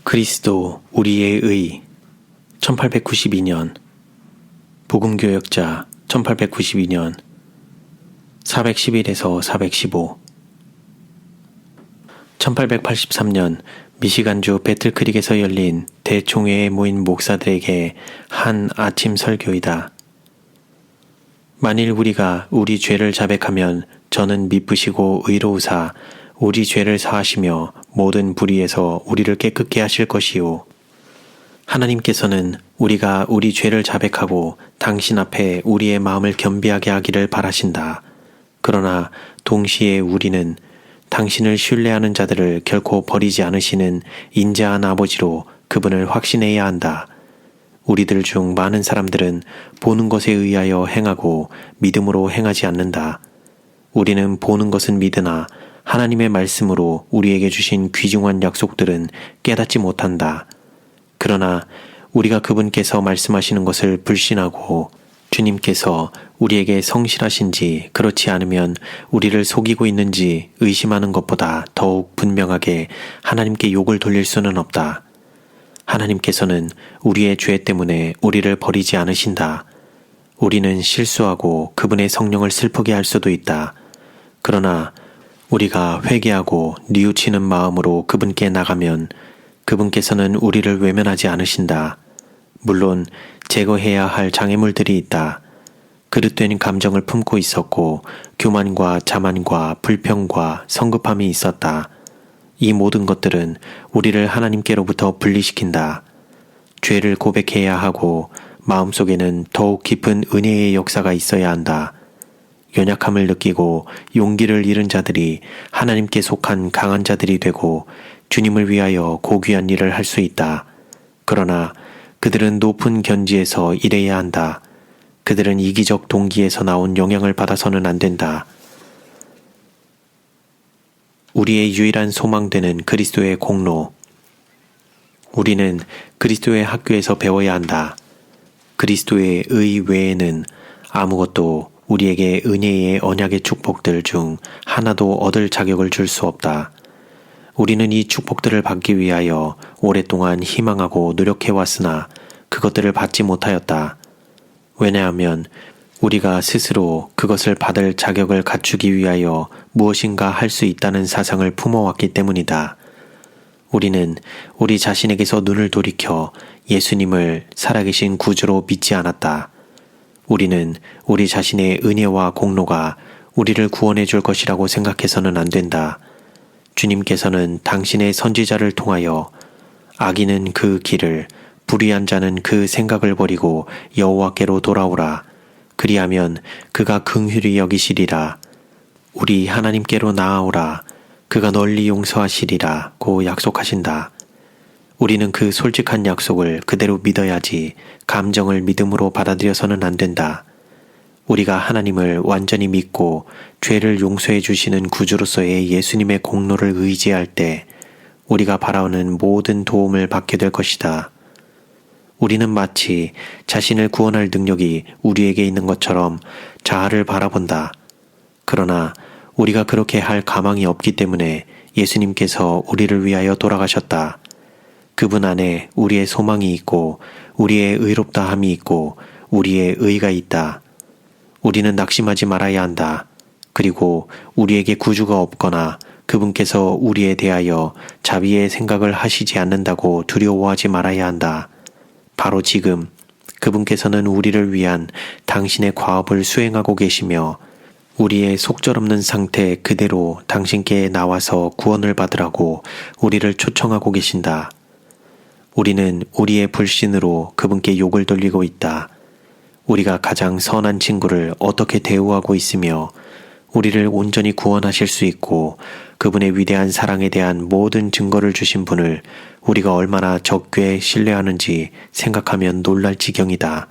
그리스도 우리의 의 1892년 복음교역자 1892년 411에서 415 1883년 미시간주 배틀크릭에서 열린 대총회에 모인 목사들에게 한 아침 설교이다. 만일 우리가 우리 죄를 자백하면 저는 미쁘시고 의로우사 우리 죄를 사하시며 모든 불의에서 우리를 깨끗게 하실 것이요. 하나님께서는 우리가 우리 죄를 자백하고 당신 앞에 우리의 마음을 겸비하게 하기를 바라신다. 그러나 동시에 우리는 당신을 신뢰하는 자들을 결코 버리지 않으시는 인자한 아버지로 그분을 확신해야 한다. 우리들 중 많은 사람들은 보는 것에 의하여 행하고 믿음으로 행하지 않는다. 우리는 보는 것은 믿으나 하나님의 말씀으로 우리에게 주신 귀중한 약속들은 깨닫지 못한다. 그러나 우리가 그분께서 말씀하시는 것을 불신하고 주님께서 우리에게 성실하신지 그렇지 않으면 우리를 속이고 있는지 의심하는 것보다 더욱 분명하게 하나님께 욕을 돌릴 수는 없다. 하나님께서는 우리의 죄 때문에 우리를 버리지 않으신다. 우리는 실수하고 그분의 성령을 슬프게 할 수도 있다. 그러나 우리가 회개하고 뉘우치는 마음으로 그분께 나가면 그분께서는 우리를 외면하지 않으신다. 물론 제거해야 할 장애물들이 있다. 그릇된 감정을 품고 있었고 교만과 자만과 불평과 성급함이 있었다. 이 모든 것들은 우리를 하나님께로부터 분리시킨다. 죄를 고백해야 하고 마음속에는 더욱 깊은 은혜의 역사가 있어야 한다. 연약함을 느끼고 용기를 잃은 자들이 하나님께 속한 강한 자들이 되고 주님을 위하여 고귀한 일을 할 수 있다. 그러나 그들은 높은 견지에서 일해야 한다. 그들은 이기적 동기에서 나온 영향을 받아서는 안 된다. 우리의 유일한 소망되는 그리스도의 공로. 우리는 그리스도의 학교에서 배워야 한다. 그리스도의 의 외에는 아무것도 우리에게 은혜의 언약의 축복들 중 하나도 얻을 자격을 줄 수 없다. 우리는 이 축복들을 받기 위하여 오랫동안 희망하고 노력해왔으나 그것들을 받지 못하였다. 왜냐하면 우리가 스스로 그것을 받을 자격을 갖추기 위하여 무엇인가 할 수 있다는 사상을 품어왔기 때문이다. 우리는 우리 자신에게서 눈을 돌이켜 예수님을 살아계신 구주로 믿지 않았다. 우리는 우리 자신의 은혜와 공로가 우리를 구원해 줄 것이라고 생각해서는 안 된다. 주님께서는 당신의 선지자를 통하여 악인은 그 길을, 불의한 자는 그 생각을 버리고 여호와께로 돌아오라. 그리하면 그가 긍휼히 여기시리라. 우리 하나님께로 나아오라. 그가 널리 용서하시리라 고 약속하신다. 우리는 그 솔직한 약속을 그대로 믿어야지 감정을 믿음으로 받아들여서는 안 된다. 우리가 하나님을 완전히 믿고 죄를 용서해 주시는 구주로서의 예수님의 공로를 의지할 때 우리가 바라오는 모든 도움을 받게 될 것이다. 우리는 마치 자신을 구원할 능력이 우리에게 있는 것처럼 자아를 바라본다. 그러나 우리가 그렇게 할 가망이 없기 때문에 예수님께서 우리를 위하여 돌아가셨다. 그분 안에 우리의 소망이 있고 우리의 의롭다함이 있고 우리의 의가 있다. 우리는 낙심하지 말아야 한다. 그리고 우리에게 구주가 없거나 그분께서 우리에 대하여 자비의 생각을 하시지 않는다고 두려워하지 말아야 한다. 바로 지금 그분께서는 우리를 위한 당신의 과업을 수행하고 계시며 우리의 속절없는 상태 그대로 당신께 나와서 구원을 받으라고 우리를 초청하고 계신다. 우리는 우리의 불신으로 그분께 욕을 돌리고 있다. 우리가 가장 선한 친구를 어떻게 대우하고 있으며 우리를 온전히 구원하실 수 있고 그분의 위대한 사랑에 대한 모든 증거를 주신 분을 우리가 얼마나 적게 신뢰하는지 생각하면 놀랄 지경이다.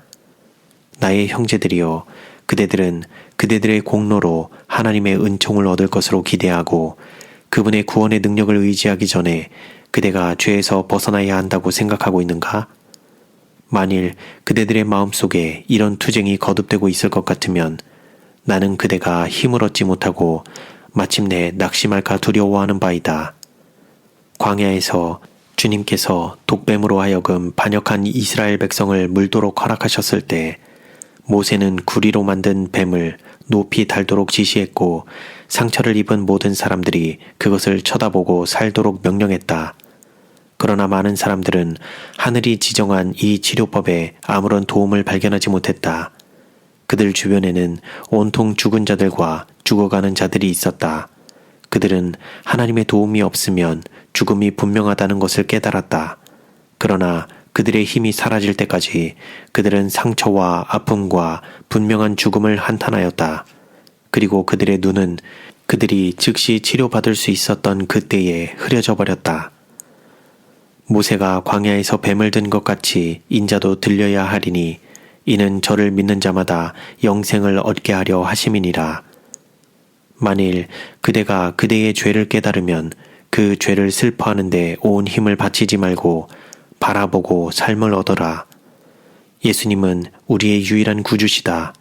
나의 형제들이여, 그대들은 그대들의 공로로 하나님의 은총을 얻을 것으로 기대하고 그분의 구원의 능력을 의지하기 전에 그대가 죄에서 벗어나야 한다고 생각하고 있는가? 만일 그대들의 마음속에 이런 투쟁이 거듭되고 있을 것 같으면 나는 그대가 힘을 얻지 못하고 마침내 낙심할까 두려워하는 바이다. 광야에서 주님께서 독뱀으로 하여금 반역한 이스라엘 백성을 물도록 허락하셨을 때 모세는 구리로 만든 뱀을 높이 달도록 지시했고 상처를 입은 모든 사람들이 그것을 쳐다보고 살도록 명령했다. 그러나 많은 사람들은 하늘이 지정한 이 치료법에 아무런 도움을 발견하지 못했다. 그들 주변에는 온통 죽은 자들과 죽어가는 자들이 있었다. 그들은 하나님의 도움이 없으면 죽음이 분명하다는 것을 깨달았다. 그러나 그들의 힘이 사라질 때까지 그들은 상처와 아픔과 분명한 죽음을 한탄하였다. 그리고 그들의 눈은 그들이 즉시 치료받을 수 있었던 그때에 흐려져 버렸다. 모세가 광야에서 뱀을 든 것 같이 인자도 들려야 하리니 이는 저를 믿는 자마다 영생을 얻게 하려 하심이니라. 만일 그대가 그대의 죄를 깨달으면 그 죄를 슬퍼하는데 온 힘을 바치지 말고 바라보고 삶을 얻어라. 예수님은 우리의 유일한 구주시다.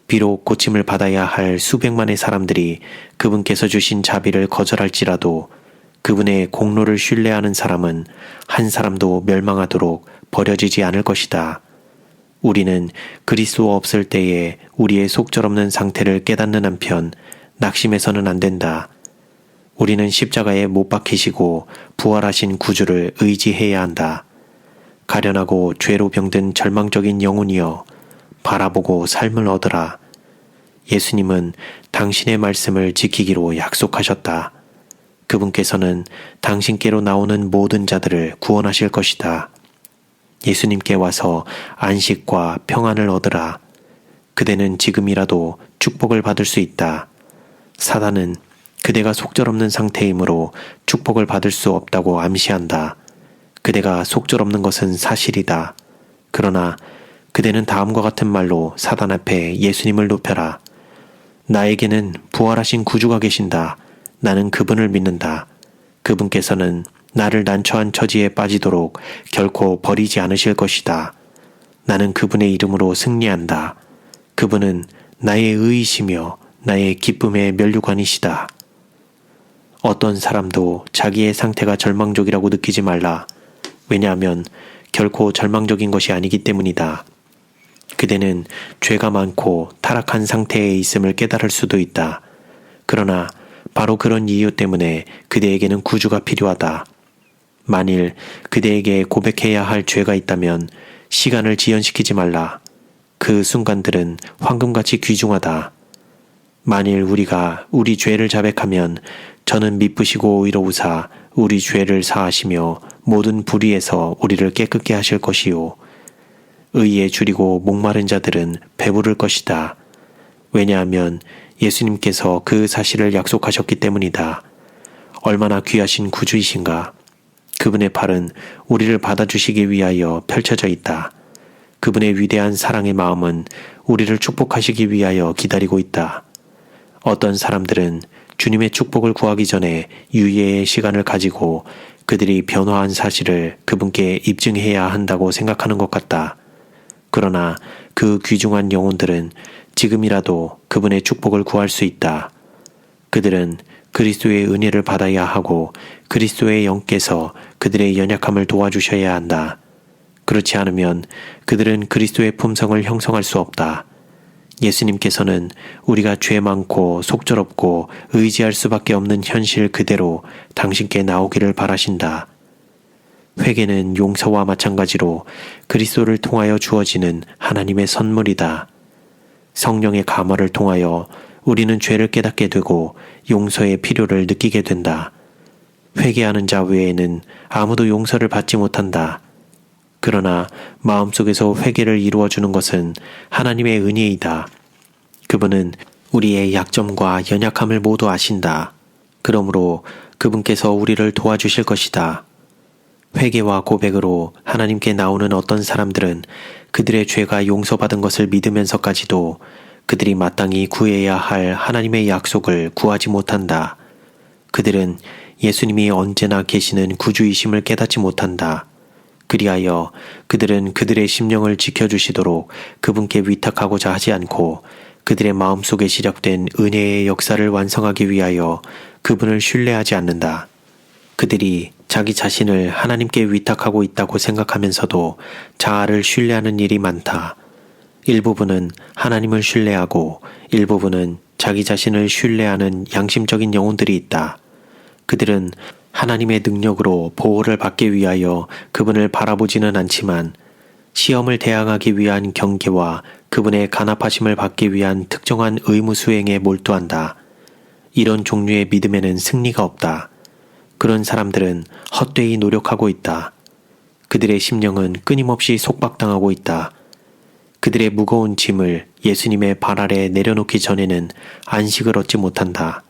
비록 고침을 받아야 할 수백만의 사람들이 그분께서 주신 자비를 거절할지라도 그분의 공로를 신뢰하는 사람은 한 사람도 멸망하도록 버려지지 않을 것이다. 우리는 그리스도 없을 때에 우리의 속절없는 상태를 깨닫는 한편 낙심해서는 안 된다. 우리는 십자가에 못 박히시고 부활하신 구주를 의지해야 한다. 가련하고 죄로 병든 절망적인 영혼이여 바라보고 삶을 얻으라. 예수님은 당신의 말씀을 지키기로 약속하셨다. 그분께서는 당신께로 나오는 모든 자들을 구원하실 것이다. 예수님께 와서 안식과 평안을 얻으라. 그대는 지금이라도 축복을 받을 수 있다. 사단은 그대가 속절없는 상태이므로 축복을 받을 수 없다고 암시한다. 그대가 속절없는 것은 사실이다. 그러나 그대는 다음과 같은 말로 사단 앞에 예수님을 높여라. 나에게는 부활하신 구주가 계신다. 나는 그분을 믿는다. 그분께서는 나를 난처한 처지에 빠지도록 결코 버리지 않으실 것이다. 나는 그분의 이름으로 승리한다. 그분은 나의 의이시며 나의 기쁨의 면류관이시다. 어떤 사람도 자기의 상태가 절망적이라고 느끼지 말라. 왜냐하면 결코 절망적인 것이 아니기 때문이다. 그대는 죄가 많고 타락한 상태에 있음을 깨달을 수도 있다. 그러나 바로 그런 이유 때문에 그대에게는 구주가 필요하다. 만일 그대에게 고백해야 할 죄가 있다면 시간을 지연시키지 말라. 그 순간들은 황금같이 귀중하다. 만일 우리가 우리 죄를 자백하면 저는 미쁘시고 의로우사 우리 죄를 사하시며 모든 불의에서 우리를 깨끗게 하실 것이요. 의에 줄이고 목마른 자들은 배부를 것이다. 왜냐하면 예수님께서 그 사실을 약속하셨기 때문이다. 얼마나 귀하신 구주이신가. 그분의 팔은 우리를 받아주시기 위하여 펼쳐져 있다. 그분의 위대한 사랑의 마음은 우리를 축복하시기 위하여 기다리고 있다. 어떤 사람들은 주님의 축복을 구하기 전에 유예의 시간을 가지고 그들이 변화한 사실을 그분께 입증해야 한다고 생각하는 것 같다. 그러나 그 귀중한 영혼들은 지금이라도 그분의 축복을 구할 수 있다. 그들은 그리스도의 은혜를 받아야 하고 그리스도의 영께서 그들의 연약함을 도와주셔야 한다. 그렇지 않으면 그들은 그리스도의 품성을 형성할 수 없다. 예수님께서는 우리가 죄 많고 속절없고 의지할 수밖에 없는 현실 그대로 당신께 나오기를 바라신다. 회개는 용서와 마찬가지로 그리스도를 통하여 주어지는 하나님의 선물이다. 성령의 감화를 통하여 우리는 죄를 깨닫게 되고 용서의 필요를 느끼게 된다. 회개하는 자 외에는 아무도 용서를 받지 못한다. 그러나 마음속에서 회개를 이루어주는 것은 하나님의 은혜이다. 그분은 우리의 약점과 연약함을 모두 아신다. 그러므로 그분께서 우리를 도와주실 것이다. 회개와 고백으로 하나님께 나오는 어떤 사람들은 그들의 죄가 용서받은 것을 믿으면서까지도 그들이 마땅히 구해야 할 하나님의 약속을 구하지 못한다. 그들은 예수님이 언제나 계시는 구주이심을 깨닫지 못한다. 그리하여 그들은 그들의 심령을 지켜주시도록 그분께 위탁하고자 하지 않고 그들의 마음속에 시작된 은혜의 역사를 완성하기 위하여 그분을 신뢰하지 않는다. 그들이 자기 자신을 하나님께 위탁하고 있다고 생각하면서도 자아를 신뢰하는 일이 많다. 일부분은 하나님을 신뢰하고 일부분은 자기 자신을 신뢰하는 양심적인 영혼들이 있다. 그들은 하나님의 능력으로 보호를 받기 위하여 그분을 바라보지는 않지만 시험을 대항하기 위한 경계와 그분의 간합하심을 받기 위한 특정한 의무 수행에 몰두한다. 이런 종류의 믿음에는 승리가 없다. 그런 사람들은 헛되이 노력하고 있다. 그들의 심령은 끊임없이 속박당하고 있다. 그들의 무거운 짐을 예수님의 발 아래 내려놓기 전에는 안식을 얻지 못한다.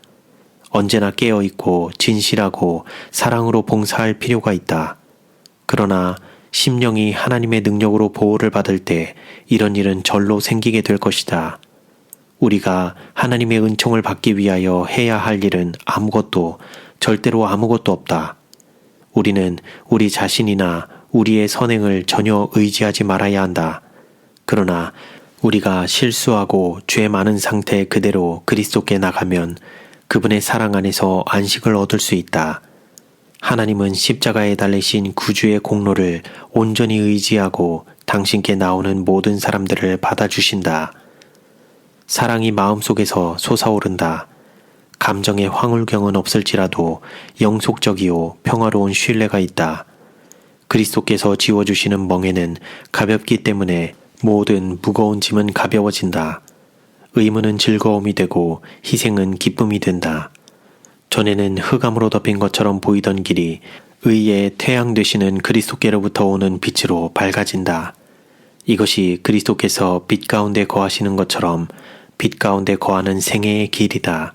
언제나 깨어있고 진실하고 사랑으로 봉사할 필요가 있다. 그러나 심령이 하나님의 능력으로 보호를 받을 때 이런 일은 절로 생기게 될 것이다. 우리가 하나님의 은총을 받기 위하여 해야 할 일은 아무것도, 절대로 아무것도 없다. 우리는 우리 자신이나 우리의 선행을 전혀 의지하지 말아야 한다. 그러나 우리가 실수하고 죄 많은 상태 그대로 그리스도께 나가면 그분의 사랑 안에서 안식을 얻을 수 있다. 하나님은 십자가에 달리신 구주의 공로를 온전히 의지하고 당신께 나오는 모든 사람들을 받아주신다. 사랑이 마음속에서 솟아오른다. 감정의 황홀경은 없을지라도 영속적이요 평화로운 신뢰가 있다. 그리스도께서 지워주시는 멍에는 가볍기 때문에 모든 무거운 짐은 가벼워진다. 의무는 즐거움이 되고 희생은 기쁨이 된다. 전에는 흑암으로 덮인 것처럼 보이던 길이 의의 태양 되시는 그리스도께로부터 오는 빛으로 밝아진다. 이것이 그리스도께서 빛 가운데 거하시는 것처럼 빛 가운데 거하는 생애의 길이다.